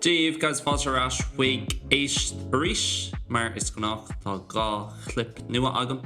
Díomh guys fáilte arás chuig Éist Arís, mar is gnách tá gá clip nua agam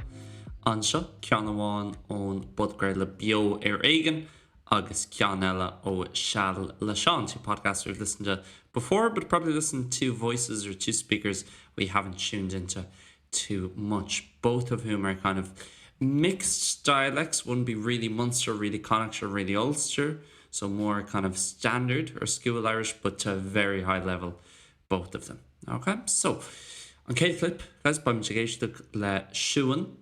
anseo ceann amháin ón budgréir le bio aigen agus ceann eile ó Seall le Seán, two podcasts we've listened to before, but probably listened to voices or two speakers we haven't tuned into too much, both of whom are kind of mixed dialects. Wouldn't be really Munster, really Connacht, or really Ulster. So more kind of standard or school Irish, but to a very high level, both of them. Okay, so on Kate Clip, guys, by Michigan le Shuan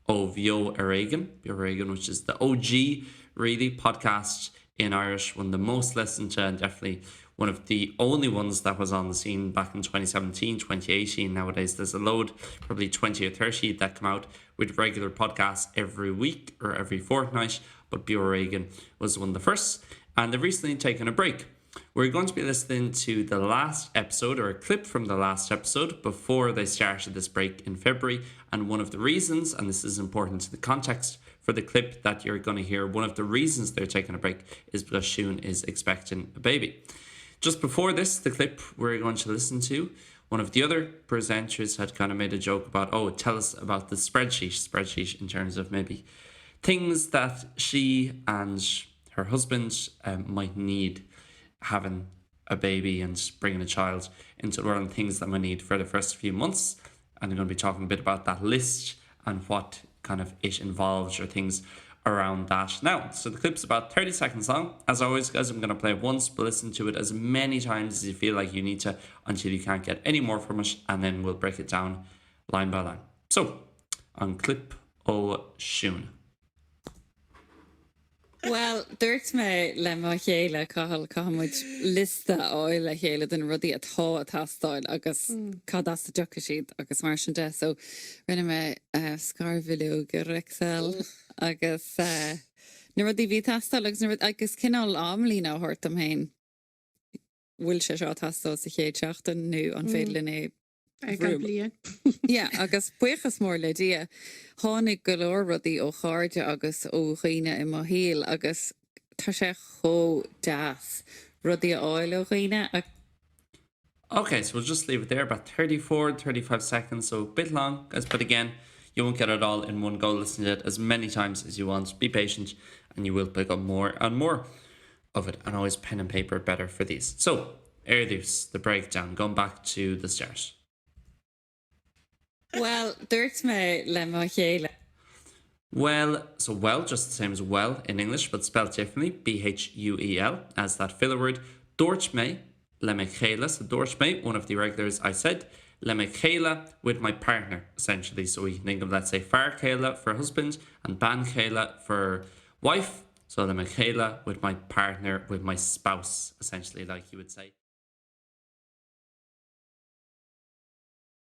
o Bio Aragon, which is the OG really podcast in Irish, one of the most listened to, and definitely one of the only ones that was on the scene back in 2017, 2018. Nowadays, there's a load, probably 20 or 30 that come out with regular podcasts every week or every fortnight. But Bio Aragon was one of the first, and they've recently taken a break. We're going to be listening to the last episode, or a clip from the last episode, before they started this break in February. And one of the reasons, and this is important to the context for the clip that you're going to hear, one of the reasons they're taking a break is because Siún is expecting a baby. Just before this, the clip we're going to listen to, one of the other presenters had kind of made a joke about, oh, tell us about the spreadsheet in terms of maybe things that she and her husband might need having a baby and bringing a child into the world, and things that we need for the first few months. And I'm going to be talking a bit about that list and what kind of it involves or things around that. Now, so the clip's about 30 seconds long. As always, guys, I'm going to play it once, but listen to it as many times as you feel like you need to until you can't get any more from it, and then we'll break it down line by line. So, on clip o Siún. Well, dúirt mé le má chéile cahamid lista áil le chéile den rudí atá atááil agus cadasta ducha siad agus mar sin de, so rinne mé scarvilú gur Excel agus na rudí bhí tastal agus cinál amlína hort am hain bhfuil sé seo tastá sa chéad seachtain nu an féidirlin yeah, agus buchas mór le dia tháinig go leor rudí ó cháirde agus ó dhaoine I mo híal agus tá sé cho deas rudí áil ó dhaoine. Okay, so we'll just leave it there, about 35 seconds, so a bit long, guys, but again, you won't get it all in one go. Listen to it as many times as you want. Be patient, and you will pick up more and more of it, and always pen and paper better for these. So, Arís, the breakdown, going back to the start. Well, dúirt mé le má chéile. Well, so well, just the same as well in English, but spelled differently, B-H-U-E-L, as that filler word. Dúirt mé le mé chéile, so dúirt mé, one of the regulars I said, le mé chéile with my partner, essentially. So we can think of, let's say, far chéile for husband and ban chéile for wife. So le mé chéile with my partner, with my spouse, essentially, like you would say.